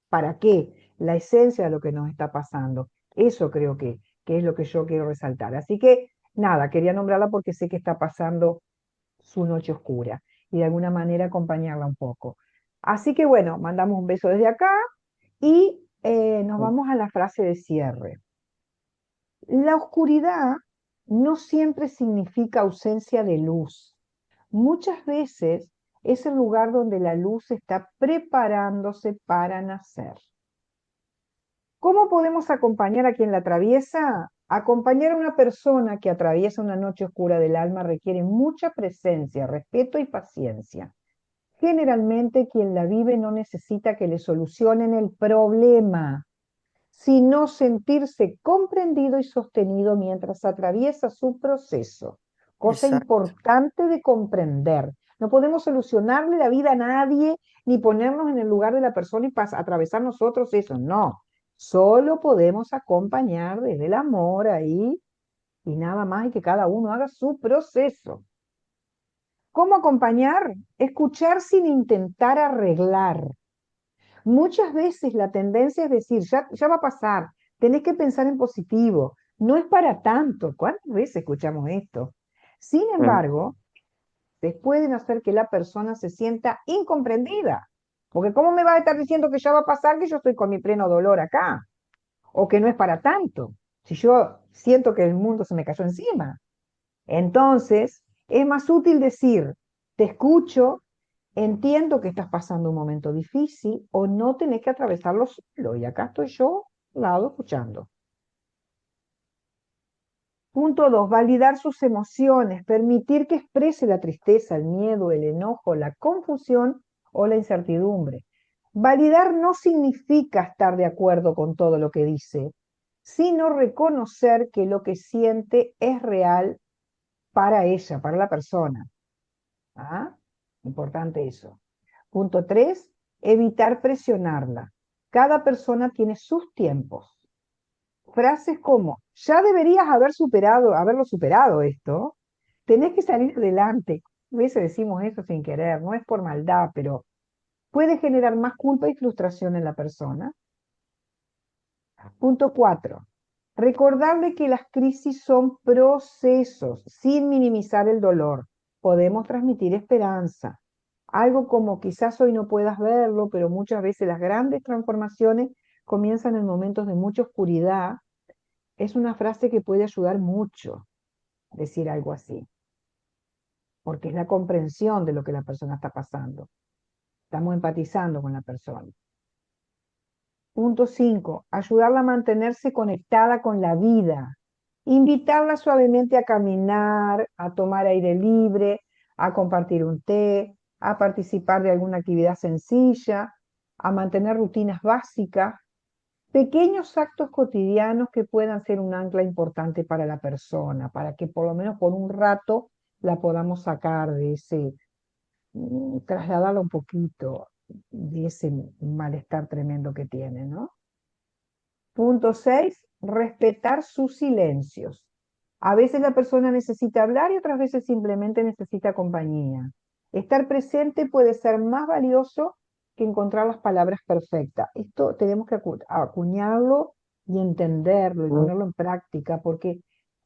para qué, la esencia de lo que nos está pasando. Eso creo que es lo que yo quiero resaltar. Así que nada, quería nombrarla porque sé que está pasando su noche oscura y de alguna manera acompañarla un poco. Así que bueno, mandamos un beso desde acá y nos vamos a la frase de cierre. La oscuridad no siempre significa ausencia de luz. Muchas veces es el lugar donde la luz está preparándose para nacer. ¿Cómo podemos acompañar a quien la atraviesa? Acompañar a una persona que atraviesa una noche oscura del alma requiere mucha presencia, respeto y paciencia. Generalmente quien la vive no necesita que le solucionen el problema, sino sentirse comprendido y sostenido mientras atraviesa su proceso. Cosa exacto. importante de comprender. No podemos solucionarle la vida a nadie, ni ponernos en el lugar de la persona y atravesar nosotros eso. No, solo podemos acompañar desde el amor ahí y nada más y que cada uno haga su proceso. ¿Cómo acompañar? Escuchar sin intentar arreglar. Muchas veces la tendencia es decir, ya va a pasar, tenés que pensar en positivo, no es para tanto. ¿Cuántas veces escuchamos esto? Sin embargo, pueden hacer que la persona se sienta incomprendida, porque ¿cómo me va a estar diciendo que ya va a pasar que yo estoy con mi pleno dolor acá? O que no es para tanto, si yo siento que el mundo se me cayó encima. Entonces, es más útil decir, te escucho, entiendo que estás pasando un momento difícil o no tenés que atravesarlo solo y acá estoy yo al lado escuchando. Punto 2, validar sus emociones, permitir que exprese la tristeza, el miedo, el enojo, la confusión o la incertidumbre. Validar no significa estar de acuerdo con todo lo que dice, sino reconocer que lo que siente es real para ella, para la persona. ¿Ah? Importante eso. Punto 3, Evitar presionarla. Cada persona tiene sus tiempos. Frases como, ya deberías haberlo superado esto. Tenés que salir adelante. A veces decimos eso sin querer, no es por maldad, pero puede generar más culpa y frustración en la persona. Punto 4. Recordarle que las crisis son procesos, sin minimizar el dolor. Podemos transmitir esperanza. Algo como quizás hoy no puedas verlo, pero muchas veces las grandes transformaciones comienzan en momentos de mucha oscuridad. Es una frase que puede ayudar mucho decir algo así, porque es la comprensión de lo que la persona está pasando. Estamos empatizando con la persona. Punto 5. Ayudarla a mantenerse conectada con la vida. Invitarla suavemente a caminar, a tomar aire libre, a compartir un té, a participar de alguna actividad sencilla, a mantener rutinas básicas, pequeños actos cotidianos que puedan ser un ancla importante para la persona, para que por lo menos por un rato la podamos sacar de ese, trasladarla un poquito de ese malestar tremendo que tiene, ¿no? Punto 6, respetar sus silencios. A veces la persona necesita hablar y otras veces simplemente necesita compañía. Estar presente puede ser más valioso que encontrar las palabras perfectas. Esto tenemos que acuñarlo y entenderlo y ponerlo en práctica porque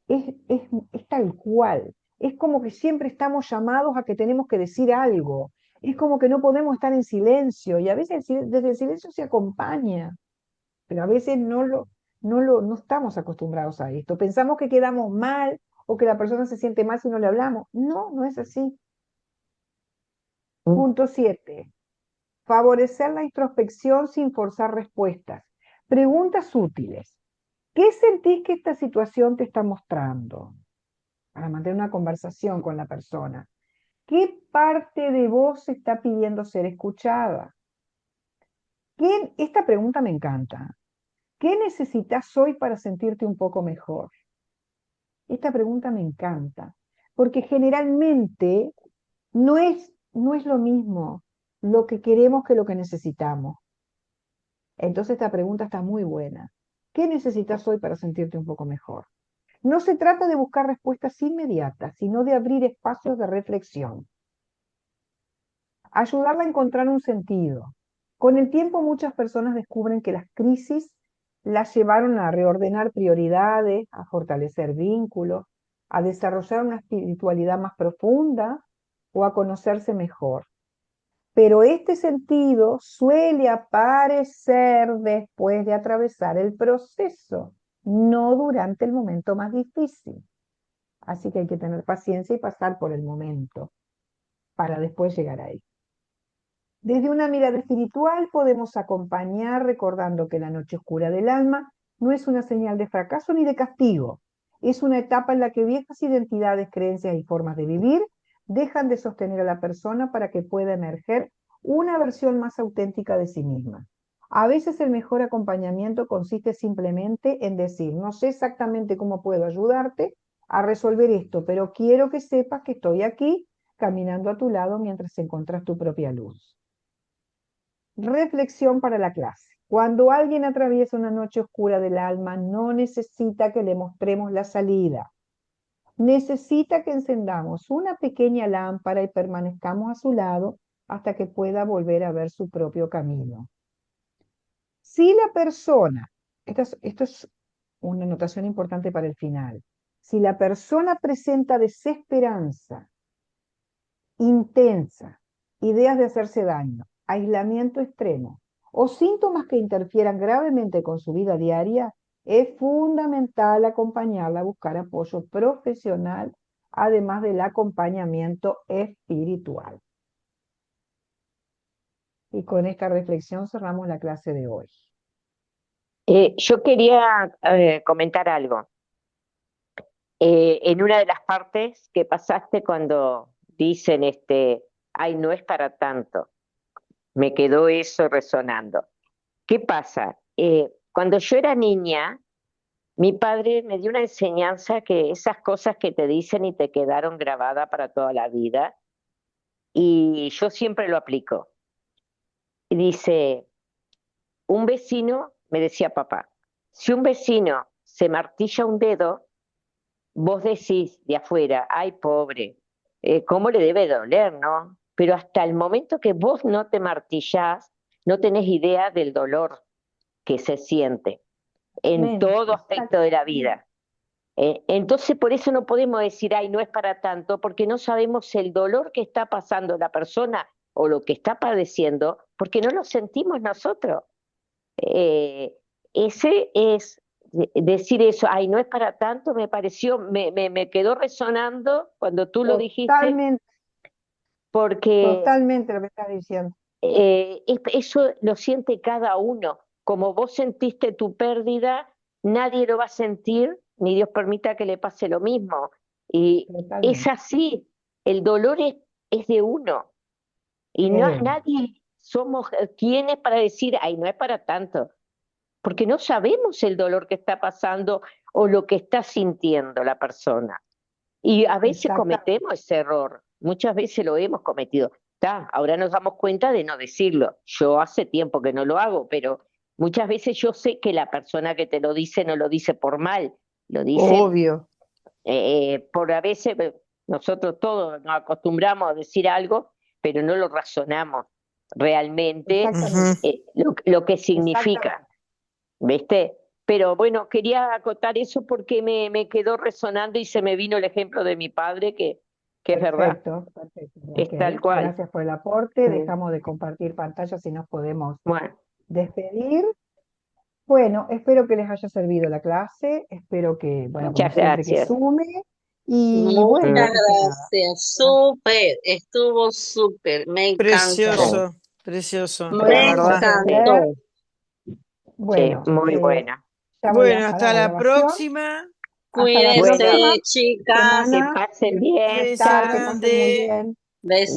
es tal cual. Es como que siempre estamos llamados a que tenemos que decir algo. Es como que no podemos estar en silencio y a veces desde el silencio se acompaña, pero a veces no estamos acostumbrados a esto. Pensamos que quedamos mal o que la persona se siente mal si no le hablamos. No, no es así. Punto 7. Favorecer la introspección sin forzar respuestas. Preguntas útiles. ¿Qué sentís que esta situación te está mostrando? Para mantener una conversación con la persona. ¿Qué parte de vos está pidiendo ser escuchada? Esta pregunta me encanta. ¿Qué necesitas hoy para sentirte un poco mejor? Esta pregunta me encanta, porque generalmente no es lo mismo lo que queremos que lo que necesitamos. Entonces esta pregunta está muy buena. ¿Qué necesitas hoy para sentirte un poco mejor? No se trata de buscar respuestas inmediatas, sino de abrir espacios de reflexión. Ayudarla a encontrar un sentido. Con el tiempo muchas personas descubren que las crisis las llevaron a reordenar prioridades, a fortalecer vínculos, a desarrollar una espiritualidad más profunda o a conocerse mejor. Pero este sentido suele aparecer después de atravesar el proceso, no durante el momento más difícil. Así que hay que tener paciencia y pasar por el momento para después llegar ahí. Desde una mirada espiritual podemos acompañar recordando que la noche oscura del alma no es una señal de fracaso ni de castigo. Es una etapa en la que viejas identidades, creencias y formas de vivir dejan de sostener a la persona para que pueda emerger una versión más auténtica de sí misma. A veces el mejor acompañamiento consiste simplemente en decir, no sé exactamente cómo puedo ayudarte a resolver esto, pero quiero que sepas que estoy aquí caminando a tu lado mientras encuentras tu propia luz. Reflexión para la clase. Cuando alguien atraviesa una noche oscura del alma, no necesita que le mostremos la salida. Necesita que encendamos una pequeña lámpara y permanezcamos a su lado hasta que pueda volver a ver su propio camino. Si la persona, esto es una anotación importante para el final, si la persona presenta desesperanza intensa, ideas de hacerse daño, aislamiento extremo o síntomas que interfieran gravemente con su vida diaria, es fundamental acompañarla a buscar apoyo profesional, además del acompañamiento espiritual. Y con esta reflexión cerramos la clase de hoy. Yo quería comentar algo. En una de las partes que pasaste cuando dicen, ay, no es para tanto, me quedó eso resonando. ¿Qué pasa? Cuando yo era niña, mi padre me dio una enseñanza que esas cosas que te dicen y te quedaron grabadas para toda la vida, y yo siempre lo aplico. y dice, un vecino, me decía papá, si un vecino se martilla un dedo, vos decís de afuera, ay, pobre, ¿cómo le debe doler, no? Pero hasta el momento que vos no te martillás, no tenés idea del dolor que se siente en Exactamente, todo aspecto de la vida. Entonces, por eso no podemos decir, ay, no es para tanto, porque no sabemos el dolor que está pasando la persona o lo que está padeciendo, porque no lo sentimos nosotros. Eh, ese es decir eso, ay, no es para tanto, me pareció, me quedó resonando cuando tú lo dijiste, totalmente, porque totalmente lo que estás diciendo. eso lo siente cada uno. Como vos sentiste tu pérdida, nadie lo va a sentir, ni Dios permita que le pase lo mismo. Y es Totalmente. así, el dolor es de uno. Y Es no, de uno. nadie somos quienes para decir, ay, no es para tanto, porque no sabemos el dolor que está pasando o lo que está sintiendo la persona. Y a veces Exactamente. cometemos ese error, muchas veces lo hemos cometido. Ahora nos damos cuenta de no decirlo. Yo hace tiempo que no lo hago, pero muchas veces yo sé que la persona que te lo dice no lo dice por mal, lo dice Obvio. por a veces nosotros todos nos acostumbramos a decir algo, pero no lo razonamos realmente Ujú. Exactamente. lo que Exactamente. significa. ¿Viste? Pero bueno, quería acotar eso porque me quedó resonando y se me vino el ejemplo de mi padre, que es verdad, Perfecto, perfecto, es tal Raquel. cual. Gracias por el aporte. Mm. Dejamos de compartir pantallas y nos podemos Bueno, despedir. Bueno, espero que les haya servido la clase. Espero que, bueno, como muchas siempre, que gracias. sume. Y Muchas bueno, Mm. este nada. gracias, súper, estuvo súper, me encantó, Sí, Precioso, precioso, la me Esperamos verdad. volvernos a sí, leer. encantó. sí, Bueno, muy buena. ya voy Bueno, a parar hasta la la grabación. próxima. Hasta la Bueno, próxima Cuídense, chicas, que semana. pasen Feliz bien, Beso chao. tarde, que pasen muy grande. bien. besitos. Besos.